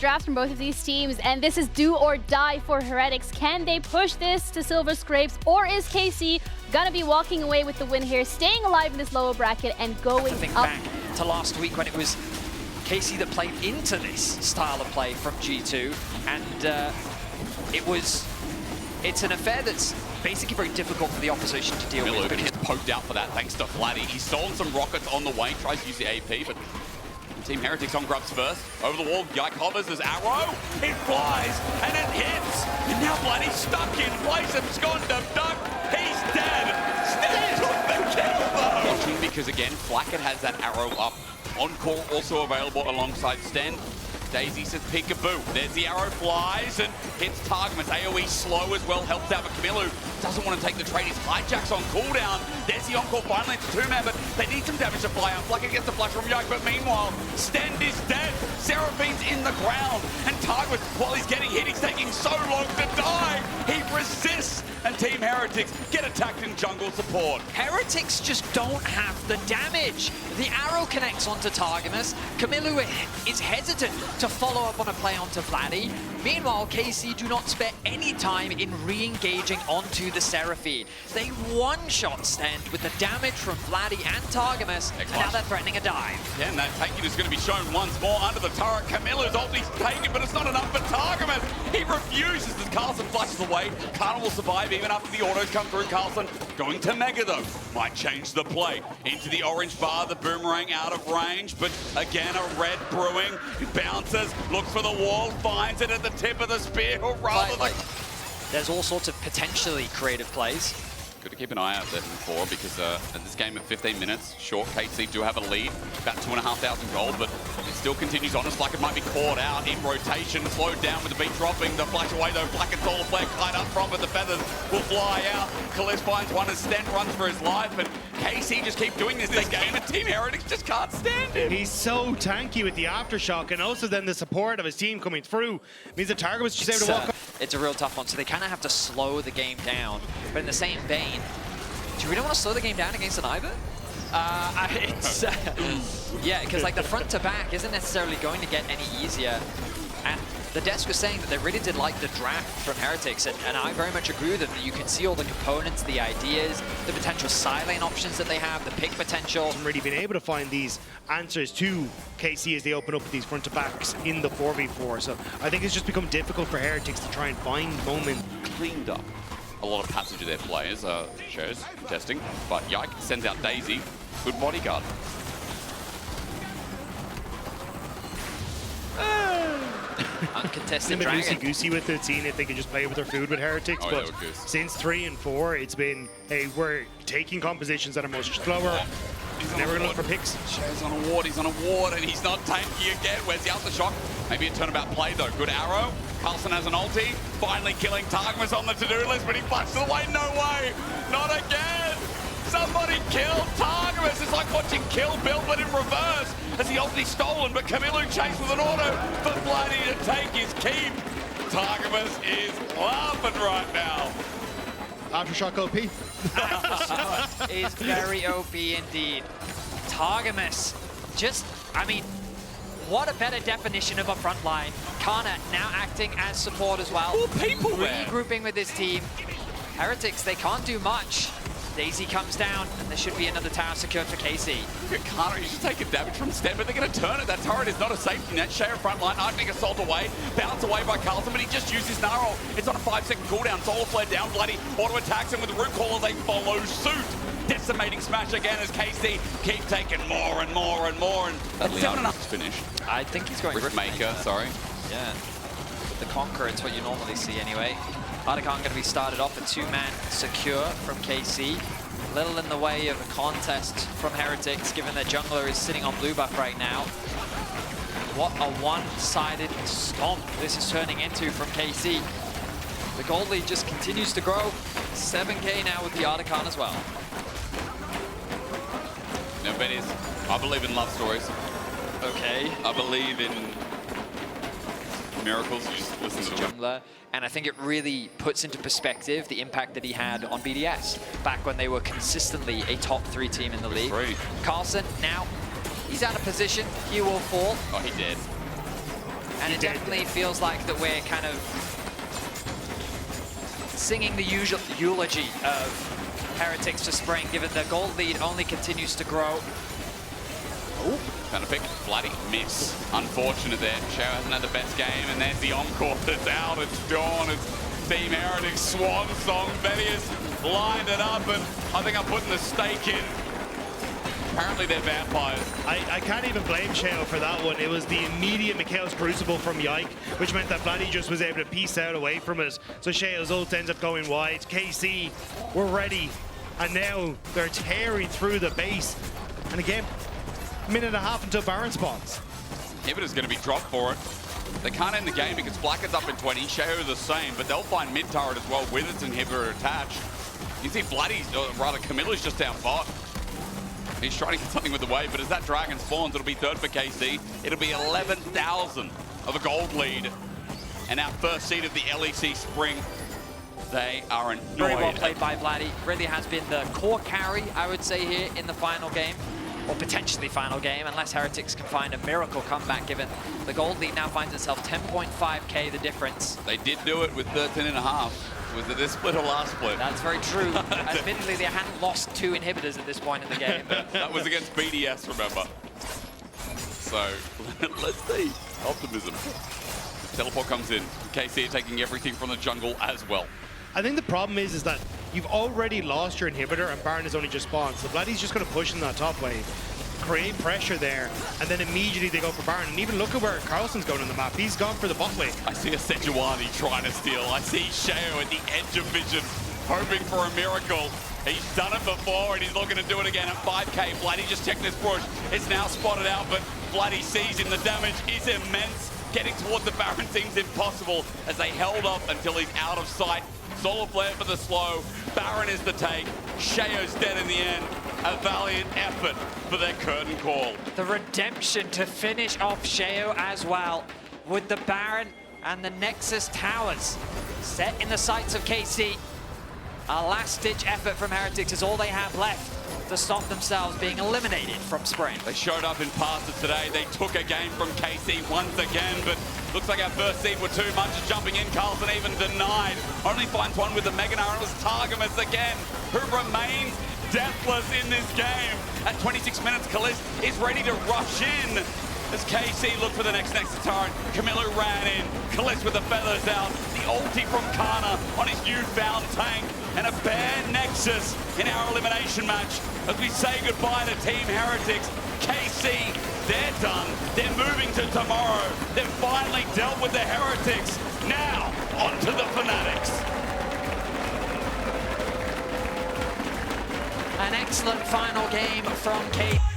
drafts from both of these teams, and this is do or die for Heretics. Can they push this to Silver Scrapes, or is KC gonna be walking away with the win here, staying alive in this lower bracket and going think up? Back to last week when it was KC that played into this style of play from G2, and it's an affair that's basically very difficult for the opposition to deal with. But he's poked out for that thanks to Vladdy. He's stolen some rockets on the way, tries to use the AP, but Team Heretics on grubs first. Over the wall, Yike hovers, there's arrow. It flies, and it hits. And now Vladdy's stuck in place of Skondum Duck. He's dead. Sten took the kill, though. Watching because, again, Flacket has that arrow up. Encore also available alongside Sten. Daisy says peekaboo. There's the arrow, flies and hits Targamas. AoE slow as well, helps out, but Kamilu doesn't want to take the trade. His hijacks on cooldown. There's the Encore finally into two-man, but they need some damage to fly out. Flacker gets the flash from Yike, but meanwhile, Stend is dead. Seraphine's in the ground, and Targamas, while he's getting hit, he's taking so long to die. He resists, and Team Heretics get attacked in jungle support. Heretics just don't have the damage. The arrow connects onto Targamas. Kamilu is hesitant to follow up on a play onto Vladdy. Meanwhile, KC do not spare any time in re-engaging onto the Seraphine. They one-shot Stend with the damage from Vladdy and Targamas, and now they're threatening a dive. Yeah, and that taking is going to be shown once more under the turret. Kamilu's ulti's taken, but it's not enough for Targamas. He refuses as Carlson flashes away. Kana will survive even after the autos come through. Carlson going to Mega, though. Might change the play. Into the orange bar, the boomerang out of range, but again, a red brewing. He bounces, looks for the wall, finds it at the tip of the spear, or rather there's all sorts of potentially creative plays. Good to keep an eye out there for, because in this game of 15 minutes, short, KC do have a lead, about 2,500 gold, but it still continues on. It's like it might be caught out in rotation, slowed down with the beat dropping, the flash away though, Black and Solar Flare kite up front, but the feathers will fly out. Kalis finds one as Sten runs for his life, and KC just keep doing this game, and Team Heretics just can't stand him. He's so tanky with the aftershock, and also then the support of his team coming through means the Targamas was just able to walk up. It's a real tough one, so they kind of have to slow the game down. But in the same vein, do you really want to slow the game down against an Ivor? Yeah, because like the front to back isn't necessarily going to get any easier. And the desk was saying that they really did like the draft from Heretics, and I very much agree with them that you can see all the components, the ideas, the potential side lane options that they have, the pick potential. Haven't really been able to find these answers to KC as they open up with these front to backs in the 4v4. So I think it's just become difficult for Heretics to try and find moment. Cleaned up a lot of passage of their players, shows testing, but Yike sends out Daisy, good bodyguard. Uncontested They've been dragon. loosey-goosey with it, seeing if they can just play with their food with Heretics, but since 3 and 4, it's been, hey, we're taking compositions that are much slower. Never gonna look for picks. Show's on a ward, and he's not tanky again. Where's the aftershock? Maybe a turnabout play though. Good arrow. Carlson has an ulti. Finally killing Targamas on the to-do list, but he flashes away. No way. Not again. Somebody kill Targamas. It's like watching Kill Bill, but in reverse. As the ulti stolen, but Kamilu chased with an auto for Vladdy to take his keep. Targamas is laughing right now. Aftershock OP. Is very OP indeed. Targamas, just, I mean, what a better definition of a front line. Kana now acting as support as well. Regrouping with his team. Heretics, they can't do much. Daisy comes down, and there should be another tower secured for KC. Kana, he's just taking damage from Sten, but they're going to turn it. That turret is not a safety net. Share front line, Arctic Assault away, bounce away by Carlson, but he just used his Gnarl. It's on a 5-second cooldown. Solar Flare down, Bloody auto attacks him with the Root Caller. They follow suit. Decimating smash again as KC keep taking more and more and more. And that's 7.5 finish. I think he's going Riftmaker, sorry. Yeah. With the Conqueror, it's what you normally see anyway. Arctic going to be started off a 2-man secure from KC. Little in the way of a contest from Heretics, given their jungler is sitting on blue buff right now. What a one-sided stomp this is turning into from KC. The gold lead just continues to grow. 7K now with the Artican as well. Now, Benny's, I believe in love stories. Okay. I believe in miracles. You just listen to the jungler. And I think it really puts into perspective the impact that he had on BDS back when they were consistently a top 3 team in the league. Carlson, now, he's out of position. He will fall. Oh, he did. And it definitely feels like that we're kind of singing the usual eulogy of Heretics to Spring, given the gold lead only continues to grow. Oh, kind of pick. Bloody miss. Unfortunate there. Shao hasn't had the best game, and there's the encore that's out. It's Dawn. It's Team Heretics swan song. Betty has lined it up, and I think I'm putting the stake in. Apparently they're vampires. I can't even blame Shao for that one. It was the immediate Mikhail's Crucible from Yike, which meant that Vladdy just was able to piece out away from it. So Shao's ult ends up going wide. KC were ready, and now they're tearing through the base. And again, minute and a half until Baron spawns. Inhibitor's going to be dropped for it. They can't end the game because Black is up in 20. Shao the same, but they'll find mid turret as well with its inhibitor attached. You see Vladdy's, or rather Camilla's just down bot. He's trying to get something with the wave, but as that dragon spawns, it'll be third for KC. It'll be 11,000 of a gold lead. And our first seed of the LEC Spring. They are annoyed. Very well played by Vladdy. Really has been the core carry, I would say, here in the final game. Or potentially final game, unless Heretics can find a miracle comeback, given the gold lead now finds itself 10.5k the difference. They did do it with 13.5. Was it this split or last split? That's very true. Admittedly, they hadn't lost 2 inhibitors at this point in the game. That was against BDS, remember? So, let's see. Optimism. Teleport comes in. KC taking everything from the jungle as well. I think the problem is that you've already lost your inhibitor and Baron has only just spawned. So Vladdy's just going to push in that top wave, create pressure there, and then immediately they go for Baron. And even look at where Carlson's going on the map. He's gone for the bot lane. I see a Sejuani trying to steal. I see Shao at the edge of vision, hoping for a miracle. He's done it before and he's looking to do it again at 5k. Vladdy just checked this push. It's now spotted out, but Vladdy sees him. The damage is immense. Getting towards the Baron seems impossible as they held up until he's out of sight. Solar Flare for the slow. Baron is the take. Shao's dead in the end. A valiant effort for their curtain call. The redemption to finish off Shao as well, with the Baron and the Nexus towers set in the sights of KC. A last-ditch effort from Heretics is all they have left to stop themselves being eliminated from Spring. They showed up in passes today. They took a game from KC once again, but looks like our first seed were too much. Jumping in, Carlson even denied. Only finds one with the Meganar, and it was Targamas again, who remains deathless in this game. At 26 minutes, Kalist is ready to rush in as KC look for the next turret. Camilla ran in. Kalist with the feathers out. The ulti from Kana on his newfound tank. And a bare Nexus in our elimination match as we say goodbye to Team Heretics. KC, they're done. They're moving to tomorrow. They've finally dealt with the Heretics. Now, on to the Fanatics. An excellent final game from KC.